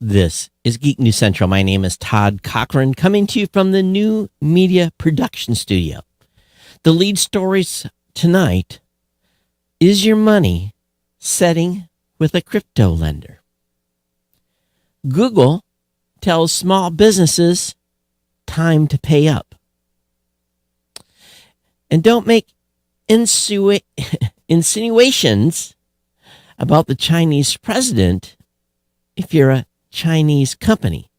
This is Geek News Central. My name is Todd Cochran, coming to you from the New Media Production Studio. The lead stories tonight: is your money setting with a crypto lender? Google tells small businesses time to pay up. And don't make insinuations about the Chinese president if you're a Chinese company.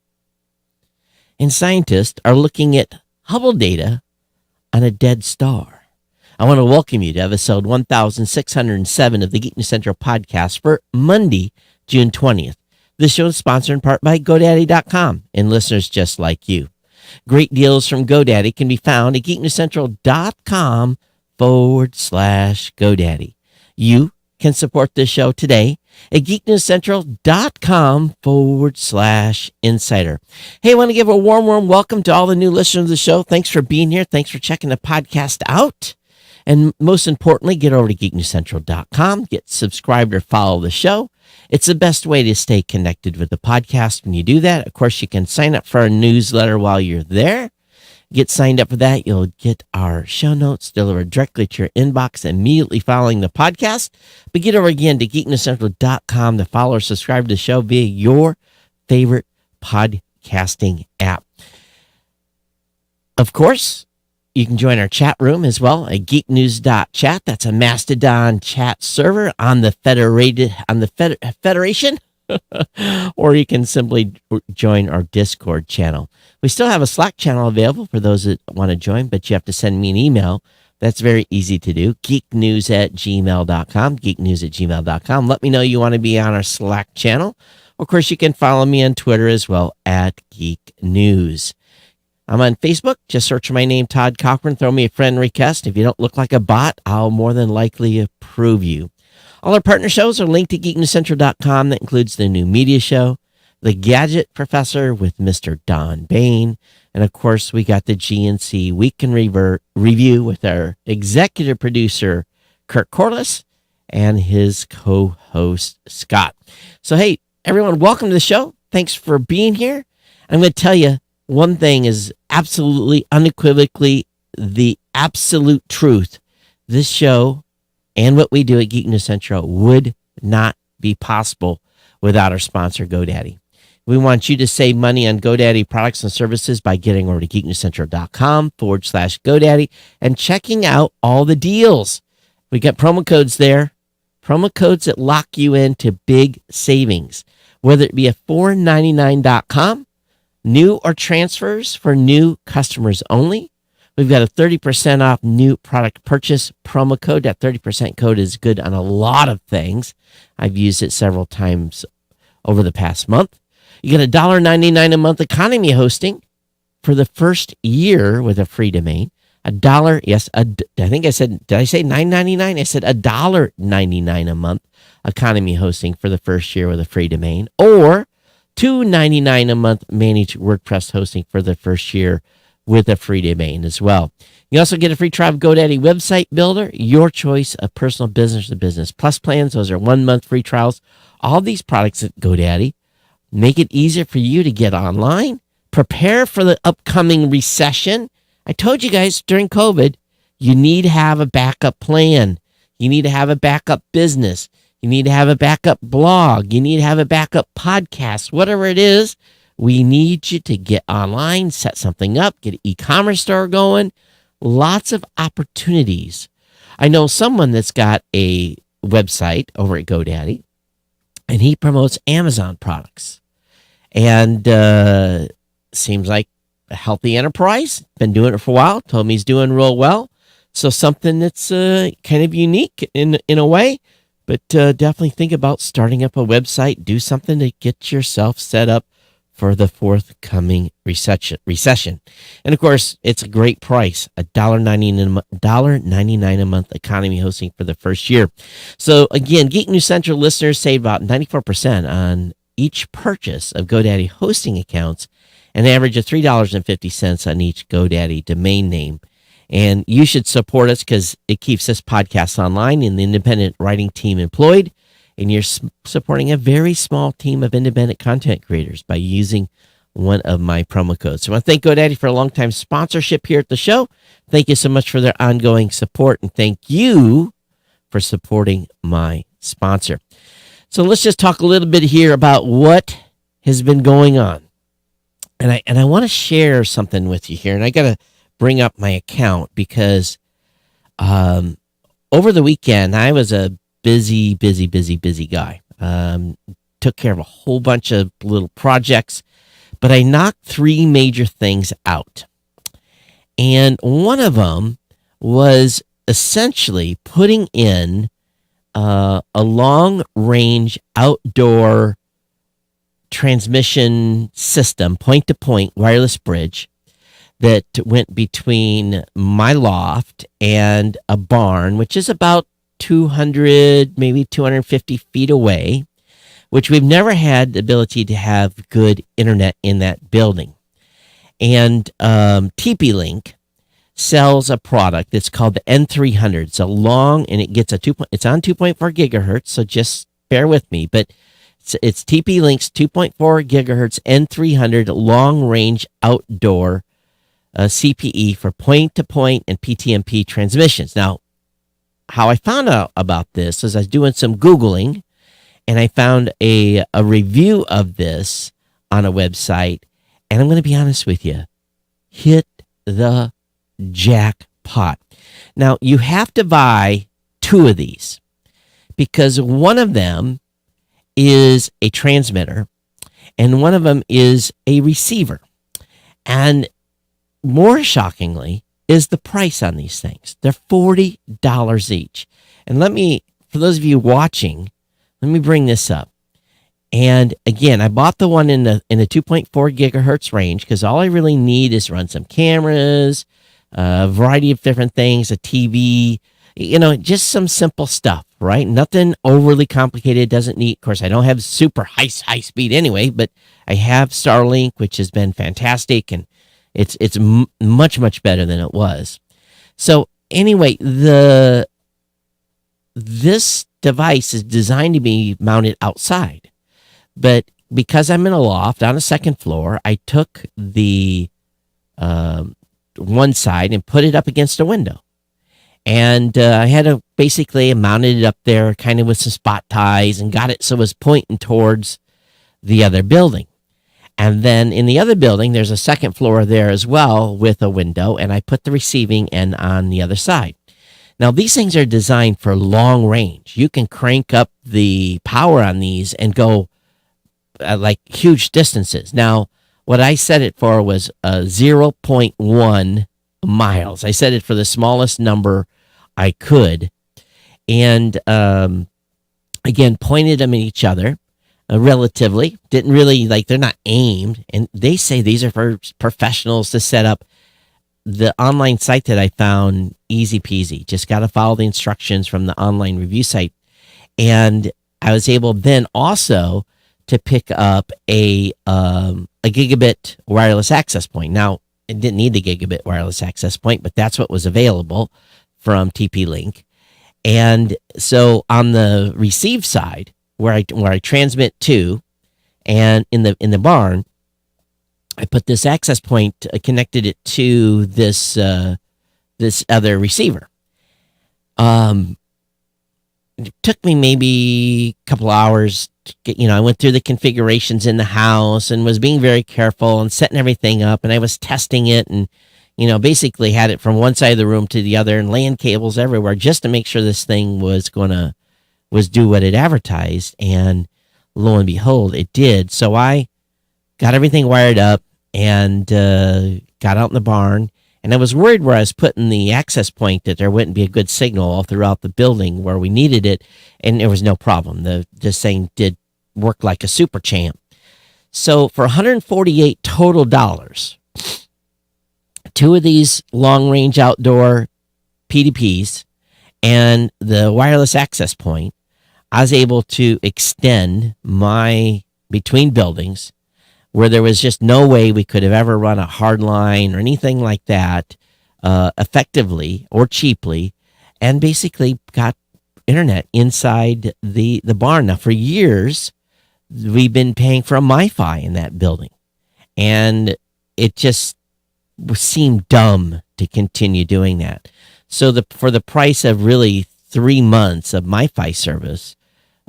And scientists are looking at Hubble data on a dead star. I want to welcome you to episode 1607 of the Geek News Central podcast for Monday, June 20th. This show is sponsored in part by GoDaddy.com and listeners just like you. Great deals from GoDaddy can be found at geeknewscentral.com/GoDaddy. You can support this show today at geeknewscentral.com/insider. Hey, I want to give a warm welcome to all the new listeners of the show. Thanks for being here. Thanks for checking the podcast out. And most importantly, get over to geeknewscentral.com, get subscribed or follow the show. It's the best way to stay connected with the podcast. When you do that, of course, you can sign up for our newsletter while you're there. Get signed up for that. You'll get our show notes delivered directly to your inbox immediately following the podcast. But get over again to geeknewscentral.com to follow or subscribe to the show via your favorite podcasting app. Of course, you can join our chat room as well at geeknews.chat. That's a Mastodon chat server on the Federation. Or you can simply join our Discord channel. We still have a Slack channel available for those that want to join, but you have to send me an email. That's very easy to do. geeknews@gmail.com, geeknews@gmail.com. Let me know you want to be on our Slack channel. Of course, you can follow me on Twitter as well at Geek News. I'm on Facebook. Just search for my name, Todd Cochran. Throw me a friend request. If you don't look like a bot, I'll more than likely approve you. All our partner shows are linked to geeknewscentral.com. That includes the New Media Show, The Gadget Professor with Mr. Don Bain, and of course, we got the GNC Week in Review with our executive producer, Kurt Corliss, and his co-host, Scott. So, hey, everyone, welcome to the show. Thanks for being here. I'm going to tell you, one thing is absolutely, unequivocally the absolute truth. This show and what we do at Geek News Central would not be possible without our sponsor, GoDaddy. We want you to save money on GoDaddy products and services by getting over to geeknewscentral.com/GoDaddy and checking out all the deals. We got promo codes there, promo codes that lock you into big savings, whether it be a $4.99.com, new or transfers for new customers only. We've got a 30% off new product purchase promo code. That 30% code is good on a lot of things. I've used it several times over the past month. You get a $1.99 a month economy hosting for the first year with a free domain. $1, yes, I think I said, did I say $9.99? I said $1.99 a month economy hosting for the first year with a free domain, or $2.99 a month managed WordPress hosting for the first year with a free domain as well. You also get a free trial of GoDaddy Website Builder, your choice of personal business to business plus plans. Those are 1 month free trials. All these products at GoDaddy make it easier for you to get online, prepare for the upcoming recession. I told you guys during COVID, you need to have a backup plan. You need to have a backup business. You need to have a backup blog. You need to have a backup podcast, whatever it is. We need you to get online, set something up, get an e-commerce store going. Lots of opportunities. I know someone that's got a website over at GoDaddy, and he promotes Amazon products. And seems like a healthy enterprise. Been doing it for a while. Told me he's doing real well. So something that's kind of unique in a way. But definitely think about starting up a website. Do something to get yourself set up for the forthcoming recession. And of course, it's a great price, $1.99 a month economy hosting for the first year. So again, Geek News Central listeners save about 94% on each purchase of GoDaddy hosting accounts, an average of $3.50 on each GoDaddy domain name. And you should support us because it keeps this podcast online and the independent writing team employed. and you're supporting a very small team of independent content creators by using one of my promo codes. So I want to thank GoDaddy for a long-time sponsorship here at the show. Thank you so much for their ongoing support, and thank you for supporting my sponsor. So let's just talk a little bit here about what has been going on. And I want to share something with you here, and I got to bring up my account because over the weekend I was a busy guy. Took care of a whole bunch of little projects, but I knocked 3 major things out. And one of them was essentially putting in a long-range outdoor transmission system, point-to-point wireless bridge that went between my loft and a barn, which is about 200, maybe 250 feet away, which we've never had the ability to have good internet in that building. And TP-Link sells a product that's called the N300. It's a long, and it gets it's on 2.4 gigahertz, so just bear with me, but it's TP-Link's 2.4 gigahertz N300 long-range outdoor CPE for point-to-point and PTMP transmissions. Now, how I found out about this is I was doing some Googling, and I found a review of this on a website, and I'm going to be honest with you, hit the jackpot. Now, you have to buy 2 of these because one of them is a transmitter and one of them is a receiver. And more shockingly is the price on these things. They're $40 each. And for those of you watching, let me bring this up. And again, I bought the one in the 2.4 gigahertz range because all I really need is run some cameras, a variety of different things, a TV, just some simple stuff, right? Nothing overly complicated. Doesn't need, of course, I don't have super high speed anyway, but I have Starlink, which has been fantastic, and it's much better than it was. So anyway, this device is designed to be mounted outside, but because I'm in a loft on a second floor, I took the one side and put it up against a window. And I had to basically mounted it up there kind of with some spot ties and got it so it was pointing towards the other building. And then in the other building, there's a second floor there as well with a window, and I put the receiving end on the other side. Now, these things are designed for long range. You can crank up the power on these and go like huge distances. Now, what I set it for was 0.1 miles. I set it for the smallest number I could. And again, pointed them at each other relatively. Didn't really, they're not aimed. And they say these are for professionals to set up. The online site that I found, easy peasy. Just got to follow the instructions from the online review site. And I was able then also to pick up a gigabit wireless access point. Now, it didn't need the gigabit wireless access point, but that's what was available from TP-Link. And so on the receive side, where I transmit to, and in the barn, I put this access point, connected it to this other receiver. It took me maybe a couple hours to get, I went through the configurations in the house and was being very careful and setting everything up, and I was testing it and, basically had it from one side of the room to the other and laying cables everywhere just to make sure this thing was do what it advertised. And lo and behold, it did. So I got everything wired up and got out in the barn. And I was worried where I was putting the access point that there wouldn't be a good signal all throughout the building where we needed it. And there was no problem. This thing did work like a super champ. So for $148 total, 2 of these long-range outdoor PDPs and the wireless access point, I was able to extend my between buildings where there was just no way we could have ever run a hard line or anything like that effectively or cheaply, and basically got internet inside the barn. Now, for years, we've been paying for a MiFi in that building, and it just seemed dumb to continue doing that. So for the price of really 3 months of MiFi service,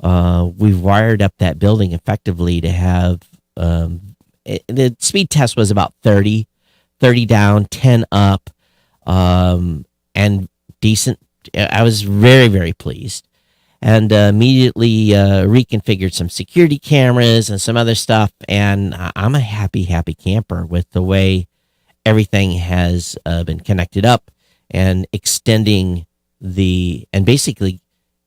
we've wired up that building effectively to have the speed test was about 30 down, 10 up, and decent. I was very, very pleased, and immediately reconfigured some security cameras and some other stuff. And I'm a happy camper with the way everything has been connected up and extending and basically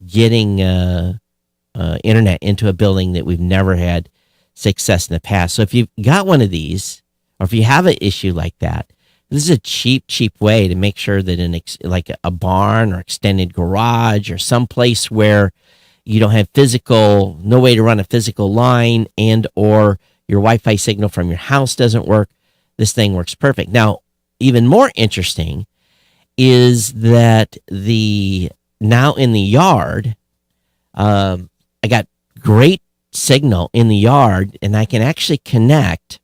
getting internet into a building that we've never had success in the past. So if you've got one of these, or if you have an issue like that, this is a cheap way to make sure that like a barn or extended garage or someplace where you don't have no way to run a physical line, and or your Wi-Fi signal from your house doesn't work, this thing works perfect. Now, even more interesting is that now in the yard, I got great signal in the yard, and I can actually connect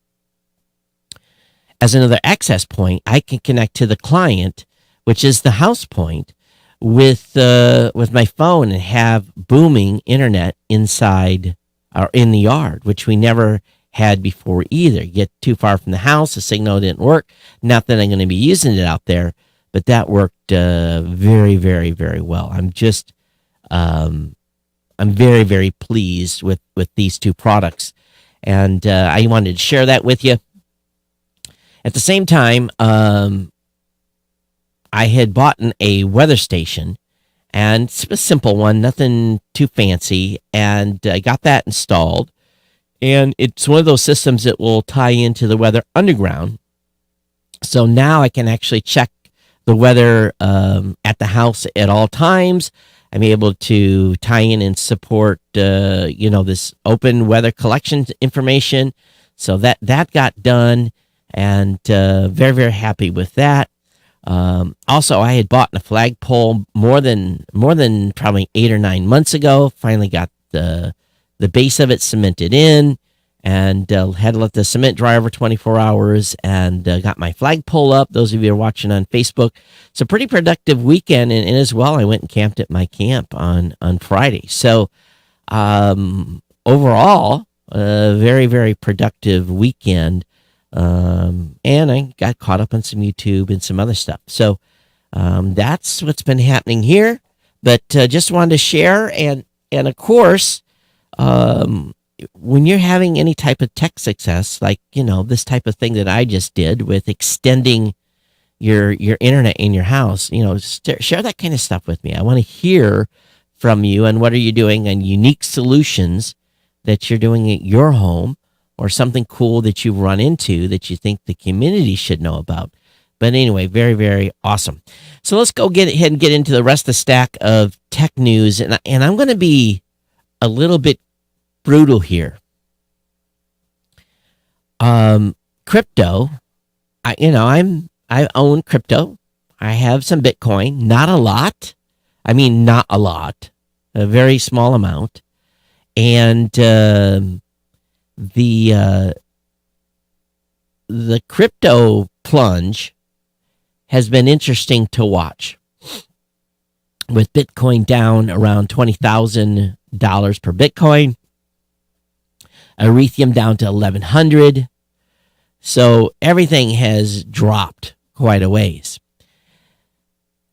as another access point. I can connect to the client, which is the house point, with my phone, and have booming internet inside or in the yard, which we never had before either. You get too far from the house, the signal didn't work. Not that I'm going to be using it out there, but that worked very, very, very well. I'm very, very pleased with these two products, and I wanted to share that with you. At the same time, I had bought a weather station, and it's a simple one, nothing too fancy, and I got that installed. And it's one of those systems that will tie into the weather underground. So now I can actually check the weather at the house at all times. I'm able to tie in and support, this open weather collection information. So that got done, and very, very happy with that. Also, I had bought a flagpole more than probably 8 or 9 months ago. Finally got the base of it cemented in, and had to let the cement dry over 24 hours, and got my flagpole up. Those of you who are watching on Facebook, it's a pretty productive weekend, and as well, I went and camped at my camp on Friday. So overall, a very, very productive weekend, and I got caught up on some YouTube and some other stuff. So that's what's been happening here, but just wanted to share, and of course, when you're having any type of tech success, like, this type of thing that I just did with extending your internet in your house, share that kind of stuff with me. I want to hear from you, and what are you doing, and unique solutions that you're doing at your home, or something cool that you run into that you think the community should know about. But anyway, very, very awesome. So let's go get ahead and get into the rest of the stack of tech news, and I'm going to be a little bit brutal here. Crypto, I own crypto. I have some Bitcoin, not a lot. I mean, not a lot, a very small amount. And the crypto plunge has been interesting to watch, with Bitcoin down around $20,000 per Bitcoin, Ethereum down to 1,100. So everything has dropped quite a ways.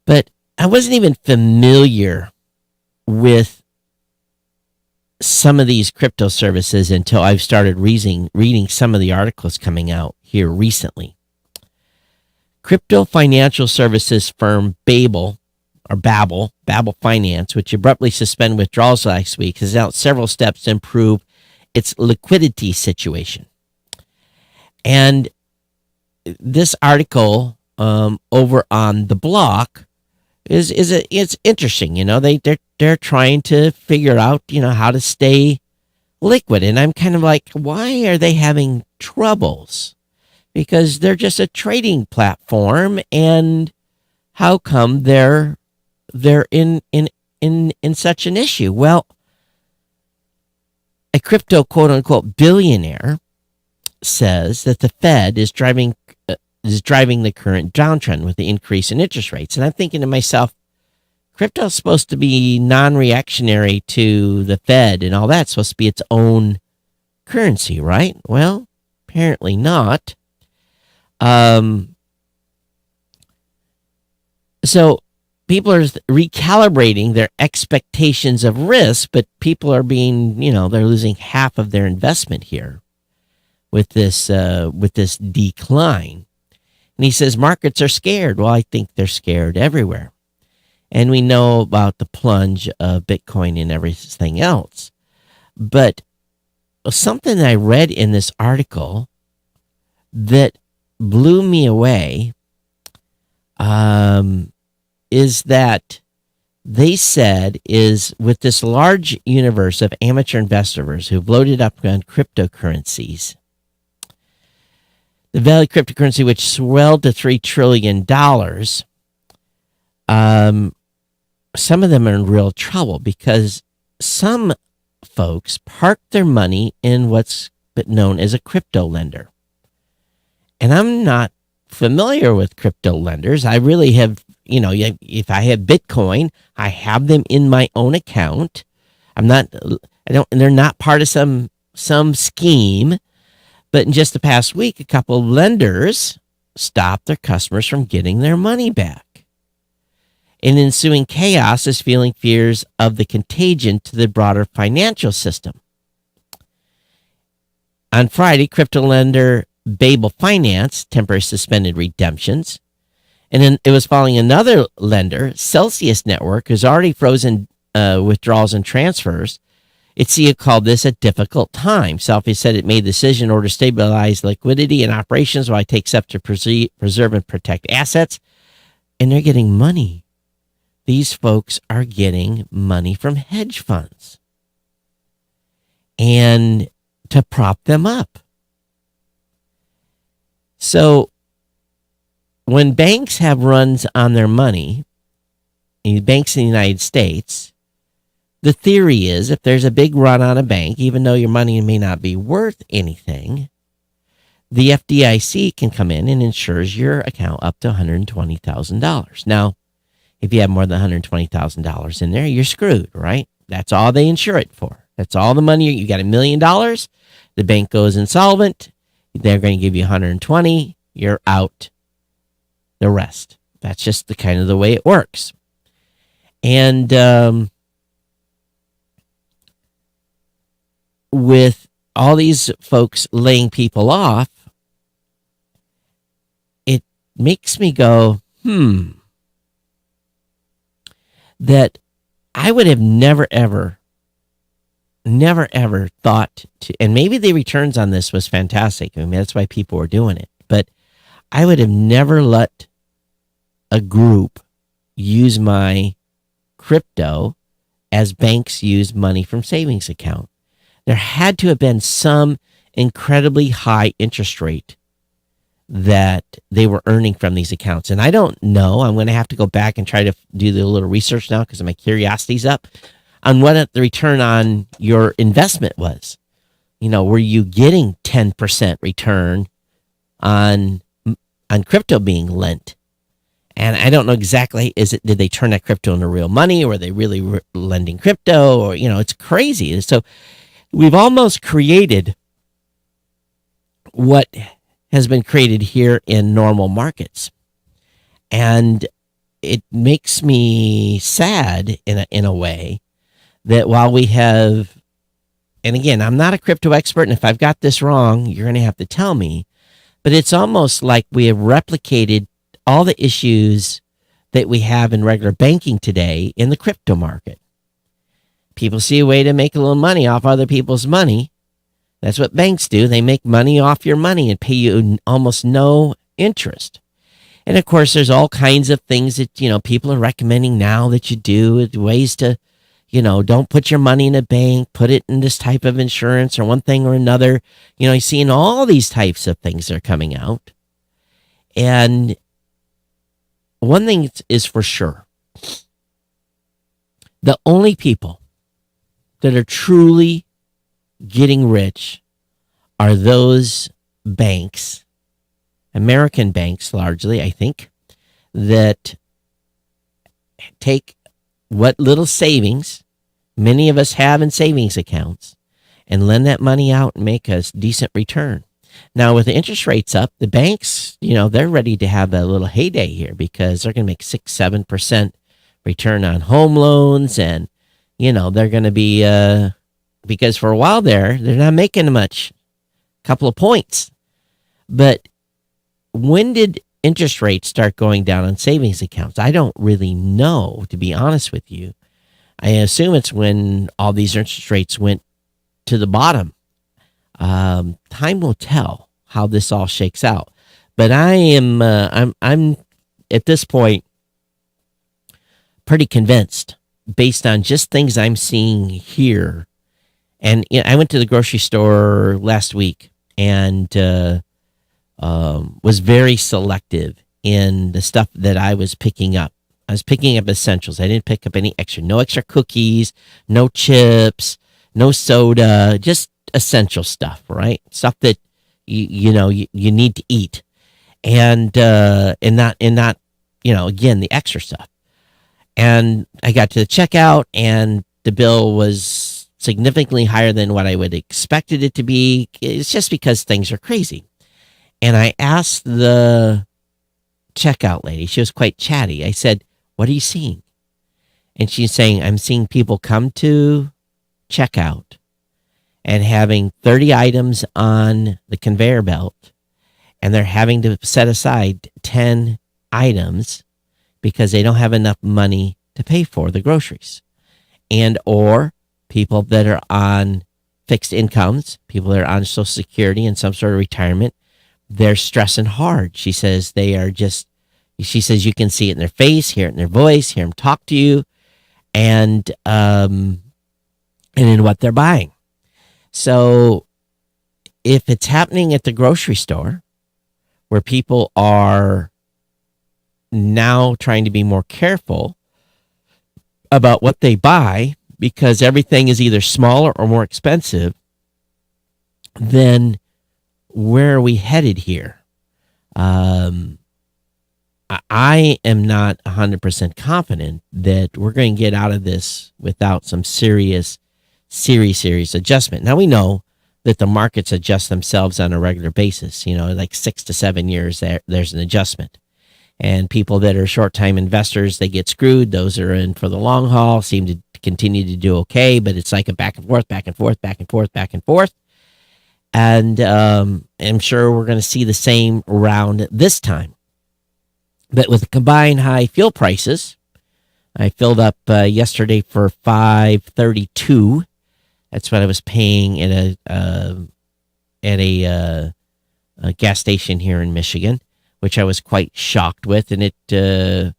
But I wasn't even familiar with some of these crypto services until I've started reading some of the articles coming out here recently. Crypto financial services firm Babel Finance, which abruptly suspended withdrawals last week, has announced several steps to improve its liquidity situation. And this article over on the block it's interesting. They're trying to figure out how to stay liquid, and I'm kind of like, why are they having troubles? Because they're just a trading platform, and how come they're in in such an issue? Well, a crypto quote unquote billionaire says that the Fed is driving the current downtrend with the increase in interest rates. And I'm thinking to myself, crypto is supposed to be non-reactionary to the Fed and all that. It's supposed to be its own currency, right? Well, apparently not. So people are recalibrating their expectations of risk, but people are being, they're losing half of their investment here with this decline. And he says markets are scared. Well, I think they're scared everywhere. And we know about the plunge of Bitcoin and everything else. But something that I read in this article that blew me away is that they said is with this large universe of amateur investors who've loaded up on cryptocurrencies, the value of cryptocurrency, which swelled to $3 trillion, some of them are in real trouble because some folks park their money in what's known as a crypto lender. And I'm not familiar with crypto lenders. I really have, if I have Bitcoin, I have them in my own account. They're not part of some scheme. But in just the past week, a couple of lenders stopped their customers from getting their money back. And ensuing chaos is fueling fears of the contagion to the broader financial system. On Friday, crypto lender Babel Finance temporarily suspended redemptions. And then it was following another lender, Celsius Network, who's already frozen withdrawals and transfers. Its CEO called this a difficult time. Celsius said it made the decision in order to stabilize liquidity and operations while it takes steps to preserve and protect assets. And they're getting money. These folks are getting money from hedge funds. And to prop them up. So when banks have runs on their money, banks in the United States, the theory is if there's a big run on a bank, even though your money may not be worth anything, the FDIC can come in and insures your account up to $120,000. Now, if you have more than $120,000 in there, you're screwed, right? That's all they insure it for. That's all the money. You got $1 million. The bank goes insolvent. They're going to give you 120. You're out. The rest. That's just the kind of the way it works. And with all these folks laying people off, it makes me go, that I would have never, ever thought to, and maybe the returns on this was fantastic. I mean, that's why people were doing it. But I would have never let a group use my crypto as banks use money from savings account. There had to have been some incredibly high interest rate that they were earning from these accounts. And I don't know. I'm going to have to go back and try to do a little research now because my curiosity's up on what the return on your investment was. Were you getting 10% return on crypto being lent? And I don't know exactly, did they turn that crypto into real money, or were they really lending crypto? Or, it's crazy. So we've almost created what has been created here in normal markets. And it makes me sad in a way that while we have, and again, I'm not a crypto expert, and if I've got this wrong, you're going to have to tell me, but it's almost like we have replicated all the issues that we have in regular banking today in the crypto market. People see a way to make a little money off other people's money. That's what banks do. They make money off your money and pay you almost no interest. And of course, there's all kinds of things that, people are recommending now that you do, ways to, don't put your money in a bank, put it in this type of insurance or one thing or another. You're seeing all these types of things that are coming out. And one thing is for sure. The only people that are truly getting rich are those banks, American banks largely, I think, that take what little savings many of us have in savings accounts and lend that money out and make a decent return. Now, with the interest rates up, the banks, they're ready to have a little heyday here because they're going to make 6-7% return on home loans. And, they're going to be, because for a while they're not making much, a couple of points. But when did interest rates start going down on savings accounts? I don't really know, to be honest with you. I assume it's when all these interest rates went to the bottom. Time will tell how this all shakes out. But I'm at this point pretty convinced based on just things I'm seeing here. And I went to the grocery store last week and was very selective in the stuff that I was picking up. I was picking up essentials. I didn't pick up any extra, no extra cookies, no chips, no soda, just essential stuff, right? Stuff that you need to eat, and not again, the extra stuff. And I got to the checkout, and the bill was significantly higher than what I would expected it to be. It's just because things are crazy. And I asked the checkout lady, she was quite chatty. I said, "What are you seeing?" And she's saying, "I'm seeing people come to checkout and having 30 items on the conveyor belt, and they're having to set aside 10 items because they don't have enough money to pay for the groceries." And or people that are on fixed incomes, people that are on Social Security and some sort of retirement, they're stressing hard. She says she says you can see it in their face, hear it in their voice, hear them talk to you, and in what they're buying. So if it's happening at the grocery store where people are now trying to be more careful about what they buy because everything is either smaller or more expensive, then where are we headed here? I am not 100% confident that we're going to get out of this without some serious adjustment. Now, we know that the markets adjust themselves on a regular basis. Like 6 to 7 years, there's an adjustment. And people that are short-time investors, they get screwed. Those that are in for the long haul seem to continue to do okay, but it's like a back and forth, back and forth, back and forth, back and forth. And I'm sure we're going to see the same round this time. But with combined high fuel prices, I filled up yesterday for $5.32. That's what I was paying at a gas station here in Michigan, which I was quite shocked with. And they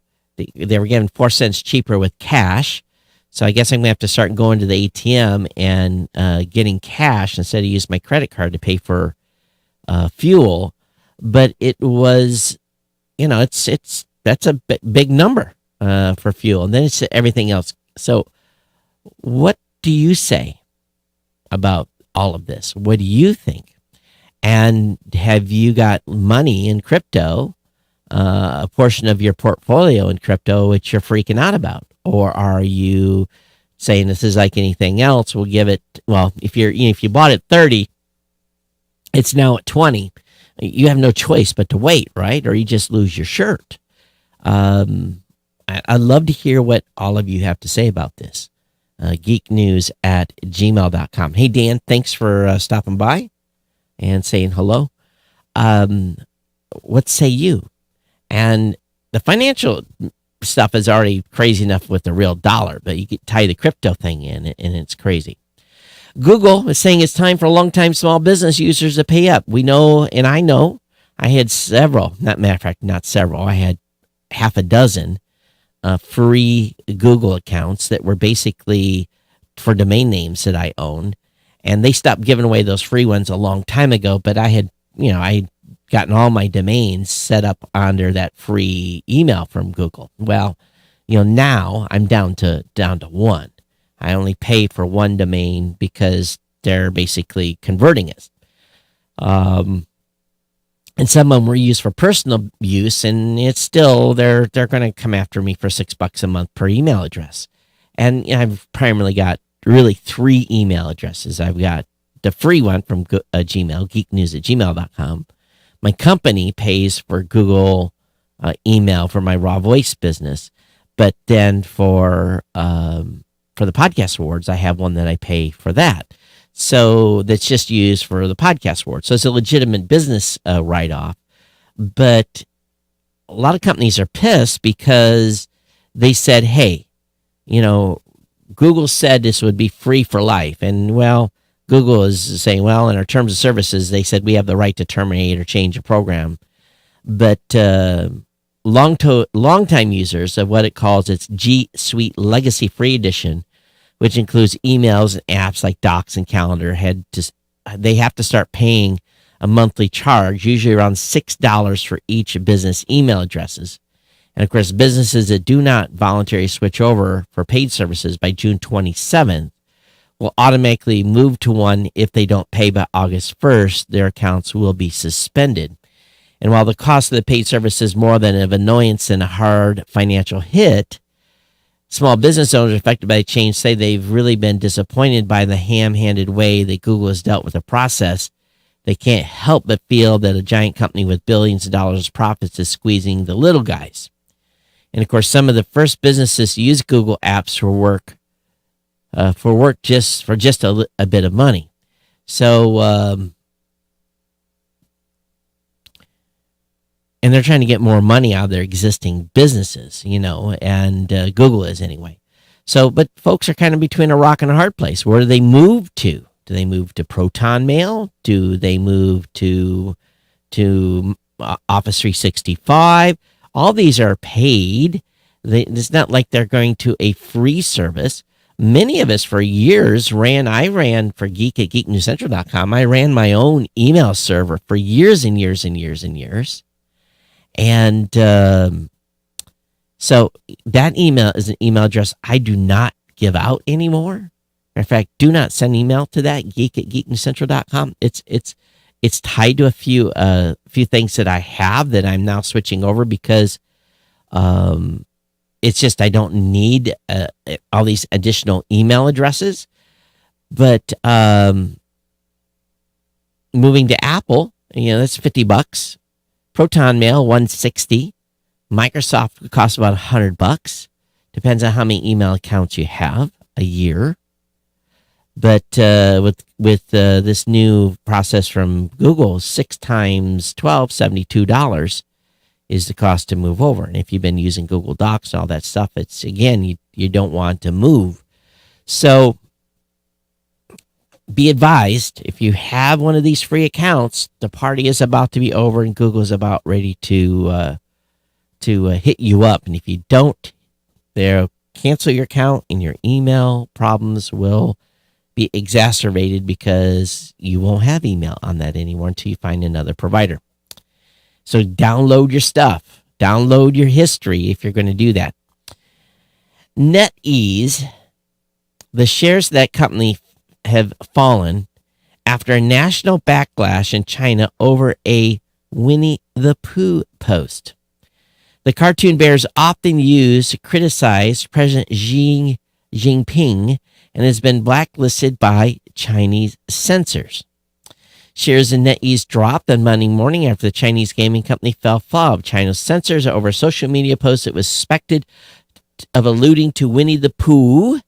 were getting 4 cents cheaper with cash. So I guess I'm going to have to start going to the ATM and getting cash instead of use my credit card to pay for fuel. But it was, that's a big number for fuel. And then it's everything else. So what do you say about all of this? What do you think? And have you got money in crypto, a portion of your portfolio in crypto, which you're freaking out about? Or are you saying this is like anything else? We'll give it, well, if you bought it 30, it's now at 20. You have no choice but to wait, right? Or you just lose your shirt. I'd love to hear what all of you have to say about this. geeknews@gmail.com. Hey, Dan, thanks for stopping by and saying hello. What say you? And the financial stuff is already crazy enough with the real dollar, but you could tie the crypto thing in, and it's crazy. Google is saying it's time for long-time small business users to pay up. We know, and I know, I had several, not several, I had half a dozen free Google accounts that were basically for domain names that I owned. And they stopped giving away those free ones a long time ago, but I had gotten all my domains set up under that free email from Google. Well, Now I'm down to one. I only pay for one domain because they're basically converting it. And some of them were used for personal use, and it's still they're going to come after me for $6 a month per email address. And I've primarily got really 3 email addresses. I've got the free one from Gmail, geeknews@gmail.com. My company pays for Google email for my raw voice business, but then for the podcast awards, I have one that I pay for that. So that's just used for the podcast award. So it's a legitimate business write-off. But a lot of companies are pissed because they said, hey, Google said this would be free for life. And, well, Google is saying, well, in our terms of services, they said we have the right to terminate or change a program. But long-time users of what it calls its G Suite Legacy Free Edition, which includes emails and apps like Docs and Calendar, they have to start paying a monthly charge, usually around $6 for each business email addresses. And of course, businesses that do not voluntarily switch over for paid services by June 27th will automatically move to one if they don't pay by August 1st. Their accounts will be suspended. And while the cost of the paid service is more than an annoyance and a hard financial hit, small business owners affected by the change say they've really been disappointed by the ham-handed way that Google has dealt with the process. They can't help but feel that a giant company with billions of dollars of profits is squeezing the little guys. And of course, some of the first businesses to use Google apps for work just a bit of money. So, and they're trying to get more money out of their existing businesses, and Google is anyway. So, but folks are kind of between a rock and a hard place. Where do they move to? Do they move to Proton Mail? Do they move to Office 365? All these are paid. It's not like they're going to a free service. Many of us for years I ran for Geek at geeknewscentral.com. I ran my own email server for years and years and years and years. And so that email is an email address I do not give out anymore. In fact, do not send email to that, geek at geeknewscentral.com. It's tied to a few things that I have that I'm now switching over because it's just I don't need all these additional email addresses. But moving to Apple, that's $50. Proton Mail, $160. Microsoft costs about $100. Depends on how many email accounts you have a year. But with this new process from Google, 6 times 12, $72 is the cost to move over. And if you've been using Google Docs and all that stuff, it's again you don't want to move. So be advised, if you have one of these free accounts, the party is about to be over and Google is about ready to hit you up. And if you don't, they'll cancel your account and your email problems will be exacerbated because you won't have email on that anymore until you find another provider. So download your stuff. Download your history if you're going to do that. Netease, the shares of that company have fallen after a national backlash in China over a Winnie the Pooh post. The cartoon bear is often used to criticize President Xi Jinping and has been blacklisted by Chinese censors. Shares in Netease dropped on Monday morning after the Chinese gaming company fell foul of China's censors over a social media post that was suspected of alluding to Winnie the Pooh.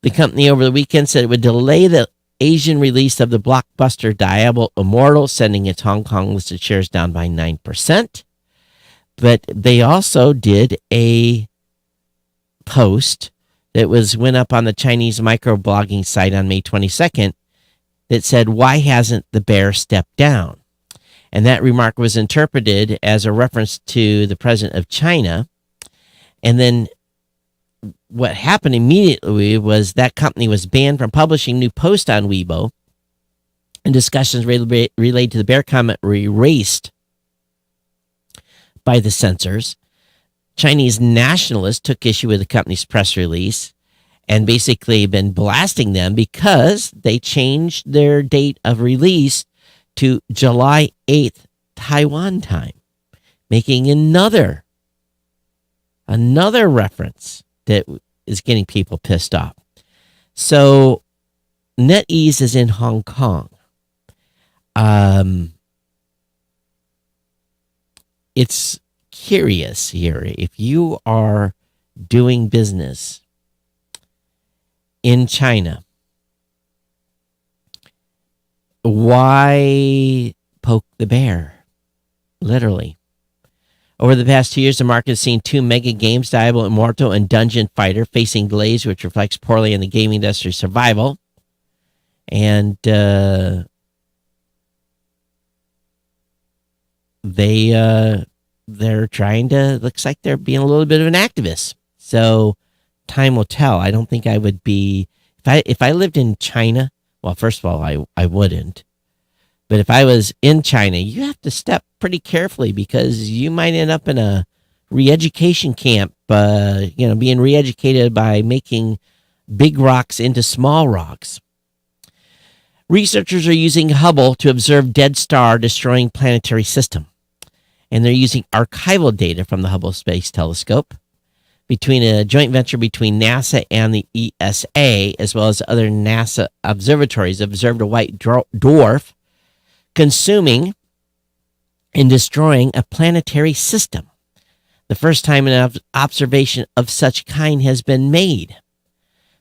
The company over the weekend said it would delay the Asian release of the blockbuster Diablo Immortal, sending its Hong Kong listed shares down by 9%. But they also did a post that went up on the Chinese microblogging site on May 22nd that said, "Why hasn't the bear stepped down?" And that remark was interpreted as a reference to the president of China. And then what happened immediately was that company was banned from publishing new posts on Weibo, and discussions related to the bear comment were erased by the censors. Chinese nationalists took issue with the company's press release and basically been blasting them because they changed their date of release to July 8th Taiwan time, making another reference that is getting people pissed off. So Netease is in Hong Kong. It's curious here. If you are doing business in China, why poke the bear? Literally. Over the past 2 years, the market has seen two mega games, Diablo Immortal and Dungeon Fighter, facing delays, which reflects poorly in the gaming industry's survival. And they're trying to, looks like they're being a little bit of an activist. So time will tell. I don't think I would be, if I lived in China, well, first of all, I wouldn't. But if I was in China, you have to step pretty carefully because you might end up in a re-education camp, being re-educated by making big rocks into small rocks. Researchers are using Hubble to observe dead star destroying planetary system. And they're using archival data from the Hubble Space Telescope between a joint venture between NASA and the ESA, as well as other NASA observatories, observed a white dwarf consuming and destroying a planetary system. The first time an observation of such kind has been made.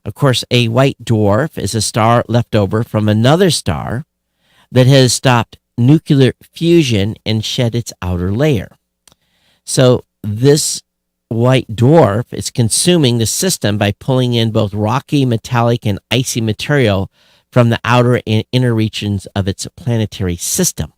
Of course, a white dwarf is a star left over from another star that has stopped nuclear fusion and shed its outer layer. So this white dwarf is consuming the system by pulling in both rocky, metallic, and icy material from the outer and inner regions of its planetary system.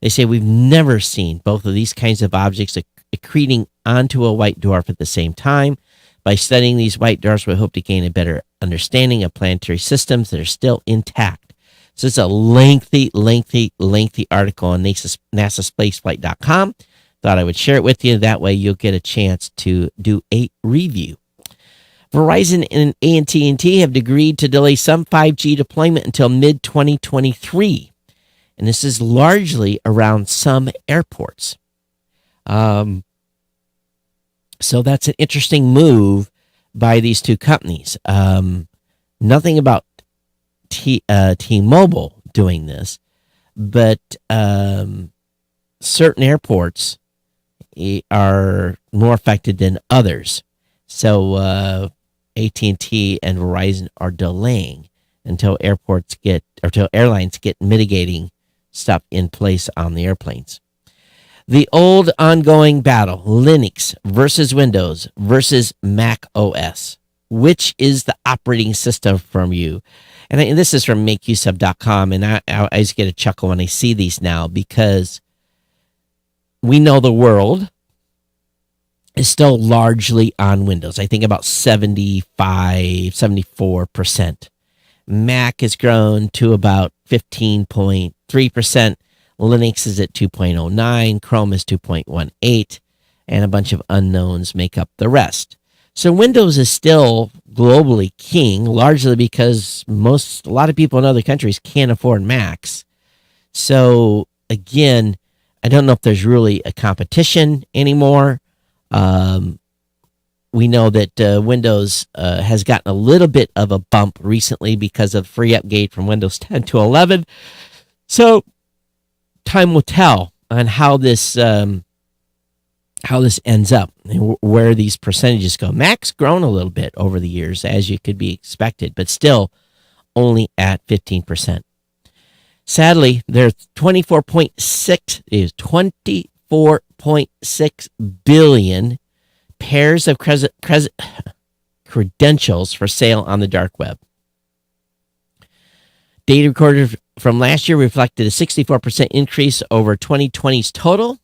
They say we've never seen both of these kinds of objects accreting onto a white dwarf at the same time. By studying these white dwarfs, we hope to gain a better understanding of planetary systems that are still intact. So it's a lengthy article on NASAspaceflight.com. Thought I would share it with you. That way you'll get a chance to do a review. Verizon and AT&T have agreed to delay some 5G deployment until mid-2023. And this is largely around some airports. So that's an interesting move by these two companies. Nothing about T-Mobile doing this, but certain airports are more affected than others. So AT&T and Verizon are delaying until airlines get mitigating stuff in place on the airplanes. The old ongoing battle, Linux versus Windows versus Mac OS. Which is the operating system from you? And this is from makeuseof.com, and I just get a chuckle when I see these now because we know the world is still largely on Windows. I think about 74%. Mac has grown to about 15.3%. Linux is at 2.09. Chrome is 2.18. And a bunch of unknowns make up the rest. So Windows is still globally king, largely because a lot of people in other countries can't afford Macs. So again, I don't know if there's really a competition anymore. We know that Windows has gotten a little bit of a bump recently because of free upgrade from Windows 10 to 11. So time will tell on how this ends up and where these percentages go. Mac's grown a little bit over the years, as you could be expected, but still only at 15%. Sadly, there's 24.6 billion pairs of credentials for sale on the dark web. Data recorded from last year reflected a 64% increase over 2020's total,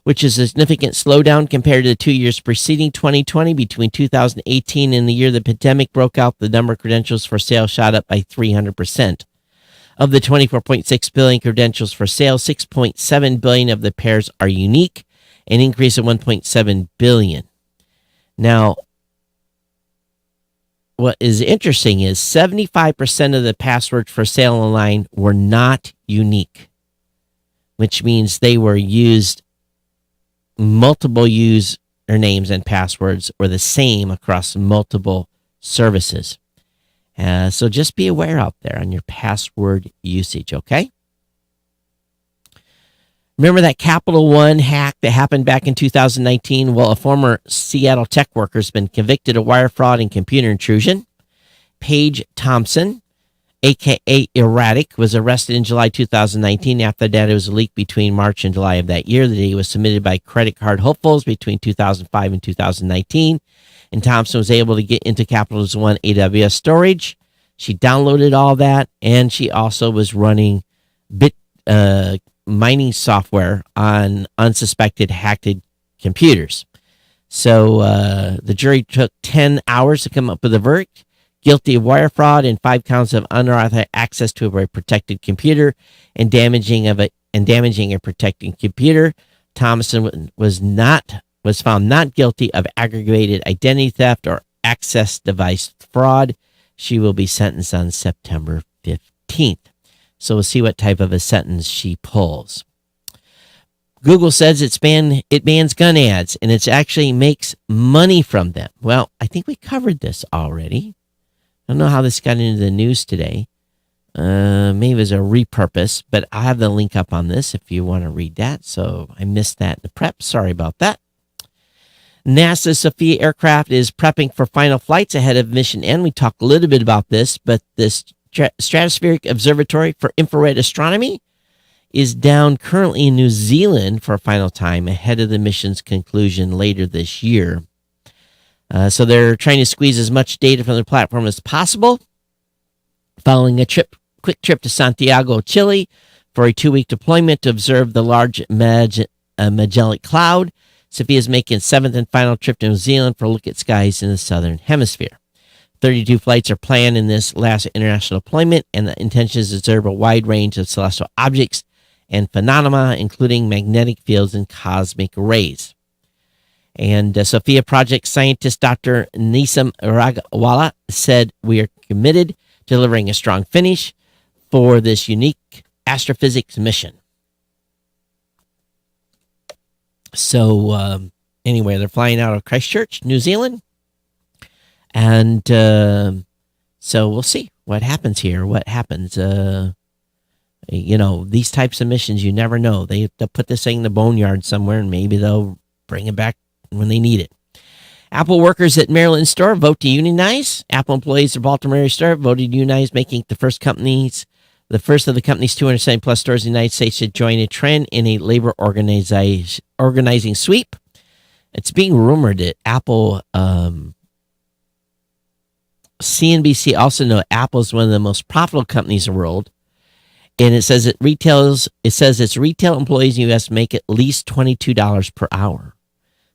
which is a significant slowdown compared to the 2 years preceding 2020. Between 2018 and the year the pandemic broke out, the number of credentials for sale shot up by 300%. Of the 24.6 billion credentials for sale, 6.7 billion of the pairs are unique, an increase of 1.7 billion. Now, what is interesting is 75% of the passwords for sale online were not unique, which means they were used, multiple usernames and passwords were the same across multiple services. So just be aware out there on your password usage, okay? Remember that Capital One hack that happened back in 2019? Well, a former Seattle tech worker has been convicted of wire fraud and computer intrusion. Paige Thompson, a.k.a. Erratic, was arrested in July 2019 after the data was leaked between March and July of that year. The data was submitted by credit card hopefuls between 2005 and 2019, and Thompson was able to get into Capital One AWS storage. She downloaded all that, and she also was running mining software on unsuspected hacked computers. So the jury took 10 hours to come up with a verdict. Guilty of wire fraud and 5 counts of unauthorized access to a protected computer and damaging a protected computer. Thompson was found not guilty of aggravated identity theft or access device fraud. She will be sentenced on September 15th. So we'll see what type of a sentence she pulls. Google says it bans gun ads, and it actually makes money from them. Well, I think we covered this already. I don't know how this got into the news today. Maybe it was a repurpose, but I have the link up on this if you want to read that. So I missed that in the prep. Sorry about that. NASA's Sofia aircraft is prepping for final flights ahead of mission end. We talked a little bit about this, but this Stratospheric Observatory for Infrared Astronomy is down currently in New Zealand for a final time ahead of the mission's conclusion later this year. So they're trying to squeeze as much data from the platform as possible. Following a quick trip to Santiago, Chile, for a 2-week deployment to observe the large Magellan Cloud, Sophia is making a 7th and final trip to New Zealand for a look at skies in the southern hemisphere. 32 flights are planned in this last international deployment, and the intention is to observe a wide range of celestial objects and phenomena, including magnetic fields and cosmic rays. And Sophia Project scientist Dr. Nisam Ragwala said, "We are committed to delivering a strong finish for this unique astrophysics mission." So anyway, they're flying out of Christchurch, New Zealand. And so we'll see what happens here. What happens? These types of missions, you never know. They'll put this thing in the boneyard somewhere, and maybe they'll bring it back when they need it. Apple workers at Maryland store vote to unionize. Apple employees at Baltimore area store voted to unionize, making the first of the company's 270 plus stores in the United States to join a trend in a labor organizing sweep. It's being rumored that Apple, CNBC also know Apple is one of the most profitable companies in the world. And it says its retail employees in the U.S. make at least $22 per hour.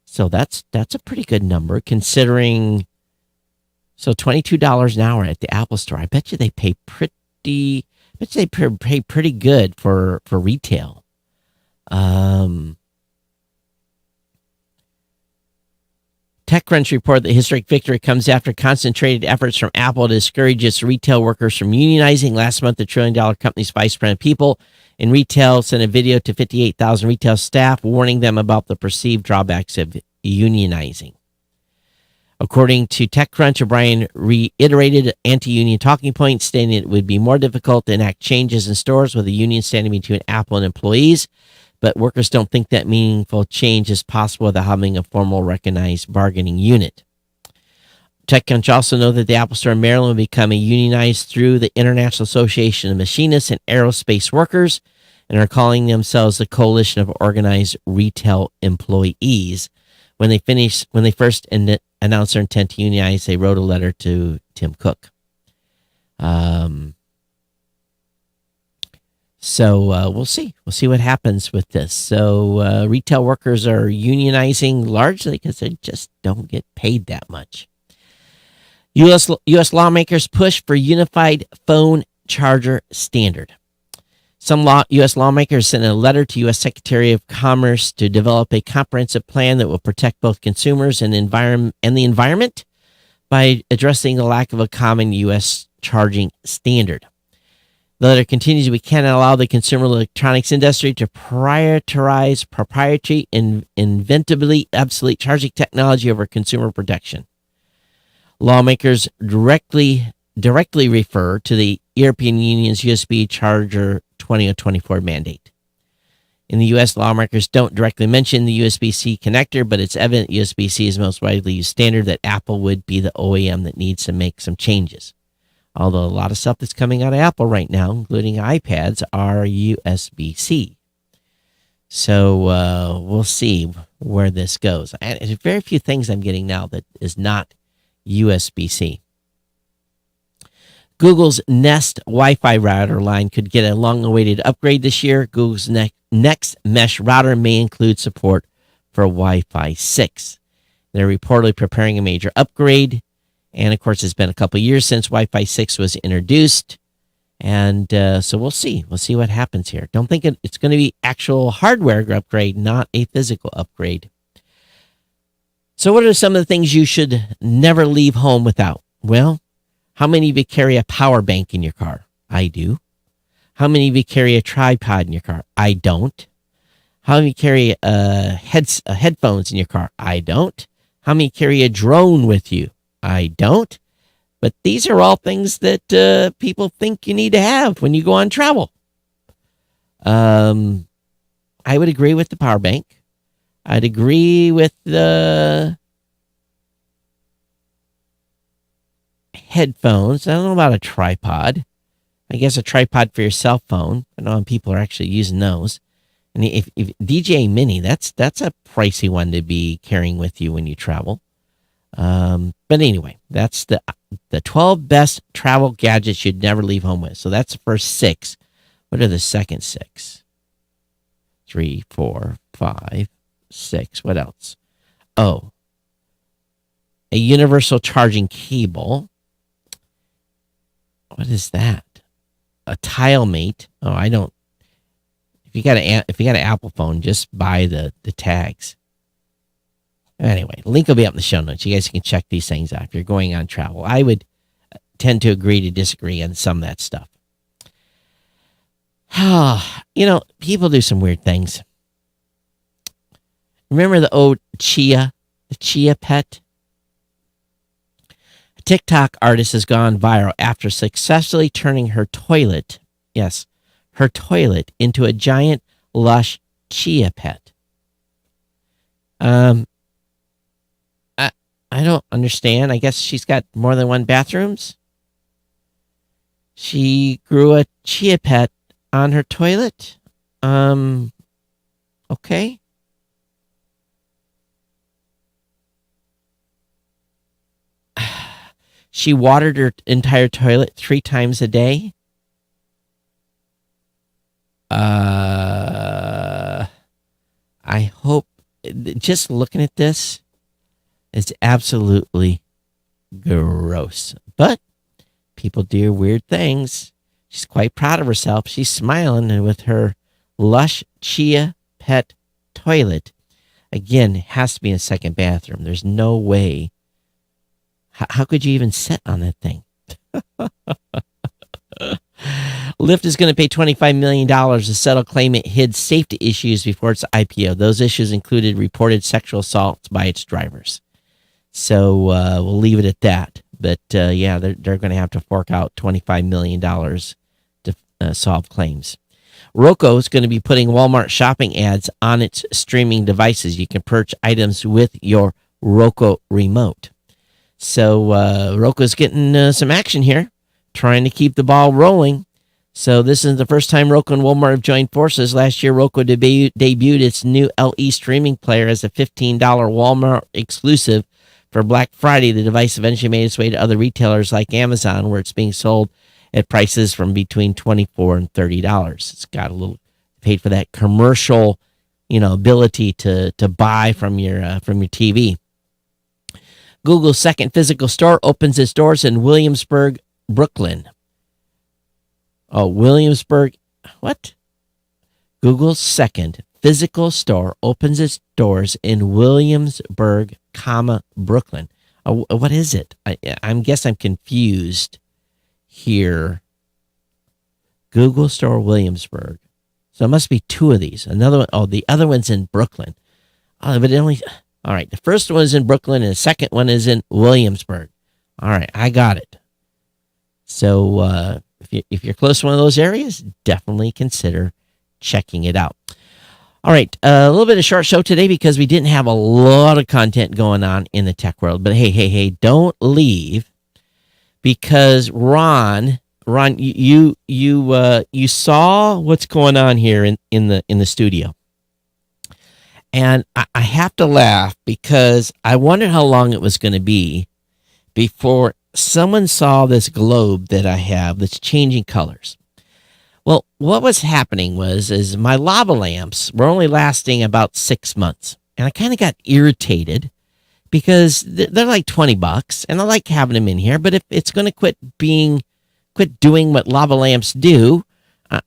So that's a pretty good number considering. So $22 an hour at the Apple store. I bet you they pay pretty good for retail. TechCrunch report that historic victory comes after concentrated efforts from Apple to discourage its retail workers from unionizing. Last month, the $1 trillion company's vice president of people in retail sent a video to 58,000 retail staff warning them about the perceived drawbacks of unionizing. According to TechCrunch, O'Brien reiterated anti-union talking points, stating it would be more difficult to enact changes in stores with a union standing between Apple and employees, but workers don't think that meaningful change is possible without having a formal recognized bargaining unit. TechCrunch also know that the Apple Store in Maryland will become unionized through the International Association of Machinists and Aerospace Workers and are calling themselves the Coalition of Organized Retail Employees. When they first announced their intent to unionize, they wrote a letter to Tim Cook. So we'll see. We'll see what happens with this. So retail workers are unionizing largely because they just don't get paid that much. U.S. lawmakers push for unified phone charger standard. U.S. lawmakers sent a letter to U.S. Secretary of Commerce to develop a comprehensive plan that will protect both consumers and the environment by addressing the lack of a common U.S. charging standard. The letter continues, we cannot allow the consumer electronics industry to prioritize proprietary and inventably obsolete charging technology over consumer protection. Lawmakers directly refer to the European Union's USB charger 2024 mandate. In the U.S., lawmakers don't directly mention the USBC connector, but it's evident USBC is the most widely used standard, that Apple would be the OEM that needs to make some changes. Although a lot of stuff that's coming out of Apple right now, including iPads, are USB-C. So we'll see where this goes. And there's very few things I'm getting now that is not USB-C. Google's Nest Wi-Fi router line could get a long-awaited upgrade this year. Google's next mesh router may include support for Wi-Fi 6. They're reportedly preparing a major upgrade. And, of course, it's been a couple of years since Wi-Fi 6 was introduced. And so we'll see. We'll see what happens here. Don't think it's going to be actual hardware upgrade, not a physical upgrade. So what are some of the things you should never leave home without? Well, how many of you carry a power bank in your car? I do. How many of you carry a tripod in your car? I don't. How many carry headphones in your car? I don't. How many carry a drone with you? I don't. But these are all things that people think you need to have when you go on travel. I would agree with the power bank. I'd agree with the headphones. I don't know about a tripod. I guess a tripod for your cell phone. I know people are actually using those. And if DJI Mini, that's a pricey one to be carrying with you when you travel. But anyway, that's the 12 best travel gadgets you'd never leave home with. So that's the first 6. What are the second 6? 3, 4, 5, 6. What else? Oh, a universal charging cable. What is that? A tile mate. Oh, I don't. If you got an Apple phone, just buy the tags. Anyway, link will be up in the show notes. You guys can check these things out if you're going on travel. I would tend to agree to disagree on some of that stuff. People do some weird things. Remember the Chia Pet? A TikTok artist has gone viral after successfully turning her toilet, into a giant, lush Chia Pet. I don't understand. I guess she's got more than one bathrooms. She grew a Chia Pet on her toilet. Okay. She watered her entire toilet 3 times a day. I hope, just looking at this, it's absolutely gross. But people do weird things. She's quite proud of herself. She's smiling with her lush Chia Pet toilet. Again, it has to be in a second bathroom. There's no way. How could you even sit on that thing? Lyft is going to pay $25 million to settle claim it hid safety issues before its IPO. Those issues included reported sexual assaults by its drivers. So we'll leave it at that. But they're going to have to fork out $25 million to solve claims. Roku is going to be putting Walmart shopping ads on its streaming devices. You can purchase items with your Roku remote. So Roku is getting some action here, trying to keep the ball rolling. So this is the first time Roku and Walmart have joined forces. Last year, Roku debuted its new LE streaming player as a $15 Walmart exclusive for Black Friday. The device eventually made its way to other retailers like Amazon, where it's being sold at prices from between $24 and $30. It's got a little paid for that commercial, ability to buy from your TV. Google's second physical store opens its doors in Williamsburg, Brooklyn. Oh, Williamsburg, What? Google's second physical store opens its doors in Williamsburg, Brooklyn. What is it? I guess I'm confused here. Google store Williamsburg. So it must be two of these. Another one. Oh, the other one's in Brooklyn. Oh, but it only. All right. The first one is in Brooklyn, and the second one is in Williamsburg. All right, I got it. So if you're close to one of those areas, definitely consider checking it out. All right, a little bit of short show today because we didn't have a lot of content going on in the tech world. But hey, don't leave, because Ron, you saw what's going on here in the studio, and I have to laugh because I wondered how long it was going to be before someone saw this globe that I have that's changing colors. Well, what was happening is my lava lamps were only lasting about 6 months. And I kind of got irritated because they're like $20 and I like having them in here. But if it's going to quit doing what lava lamps do,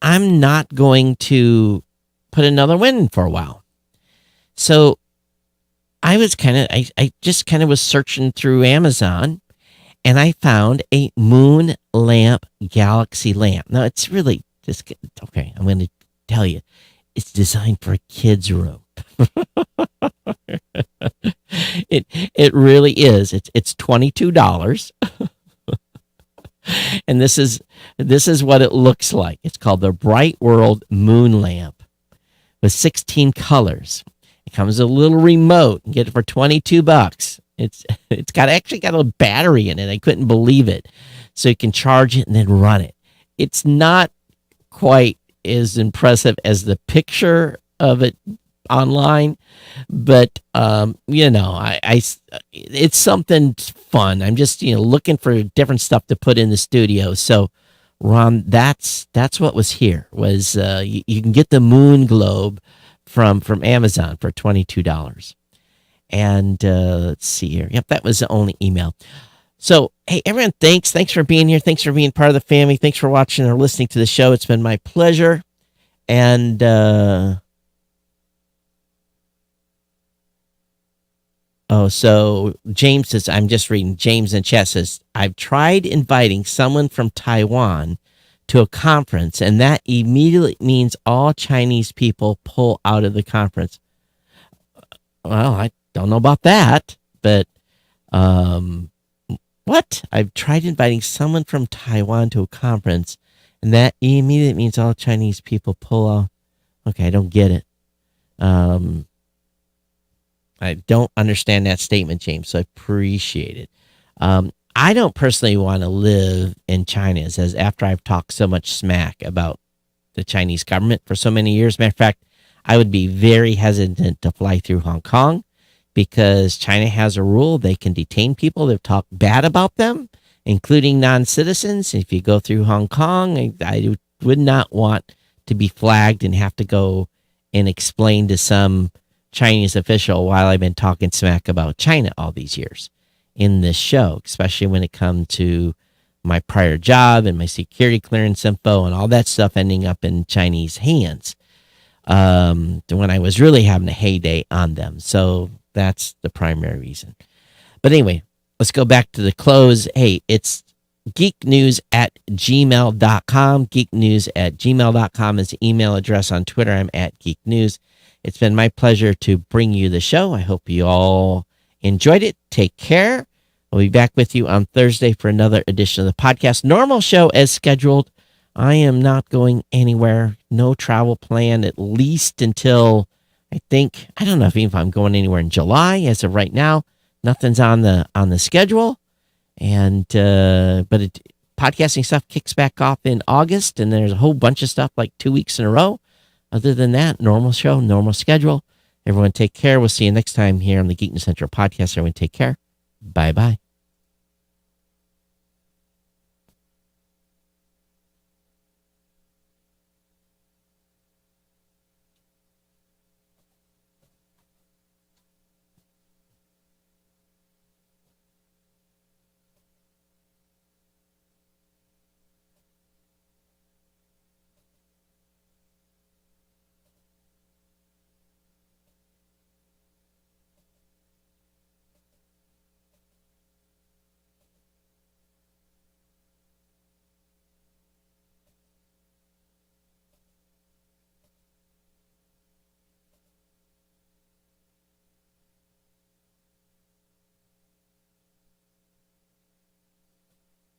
I'm not going to put another one in for a while. So I just kind of was searching through Amazon, and I found a moon lamp galaxy lamp. Now it's really okay, I'm going to tell you, it's designed for a kid's room. It really is. It's $22, and this is what it looks like. It's called the Bright World Moon Lamp with 16 colors. It comes with a little remote. You get it for $22. It's actually got a battery in it. I couldn't believe it. So you can charge it and then run it. It's not quite as impressive as the picture of it online, but it's something fun. I'm just looking for different stuff to put in the studio. So Ron, that's what was here. Was you can get the moon globe from Amazon for $22. And let's see here. Yep, that was the only email. So, hey, everyone, thanks for being here. Thanks for being part of the family. Thanks for watching or listening to the show. It's been my pleasure. And so James says, I'm just reading. James in chat says, I've tried inviting someone from Taiwan to a conference, and that immediately means all Chinese people pull out of the conference. Well, I don't know about that, but what? I've tried inviting someone from Taiwan to a conference, and that immediately means all Chinese people pull out. Okay, I don't get it. I don't understand that statement, James, so I appreciate it. I don't personally want to live in China, as after I've talked so much smack about the Chinese government for so many years. Matter of fact, I would be very hesitant to fly through Hong Kong, because China has a rule they can detain people that talk bad about them, including non-citizens. If you go through Hong Kong, I would not want to be flagged and have to go and explain to some Chinese official while I've been talking smack about China all these years in this show, especially when it comes to my prior job and my security clearance info and all that stuff ending up in Chinese hands, when I was really having a heyday on them. So that's the primary reason. But anyway, let's go back to the close. Hey, it's geeknews@gmail.com. Geeknews@gmail.com is the email address. On Twitter, I'm @geeknews. It's been my pleasure to bring you the show. I hope you all enjoyed it. Take care. I'll be back with you on Thursday for another edition of the podcast. Normal show as scheduled. I am not going anywhere. No travel plan, at least until I don't know if I'm going anywhere in July. As of right now, nothing's on the schedule. And podcasting stuff kicks back off in August, and there's a whole bunch of stuff like 2 weeks in a row. Other than that, normal show, normal schedule. Everyone take care. We'll see you next time here on the Geek News Central podcast. Everyone take care. Bye-bye.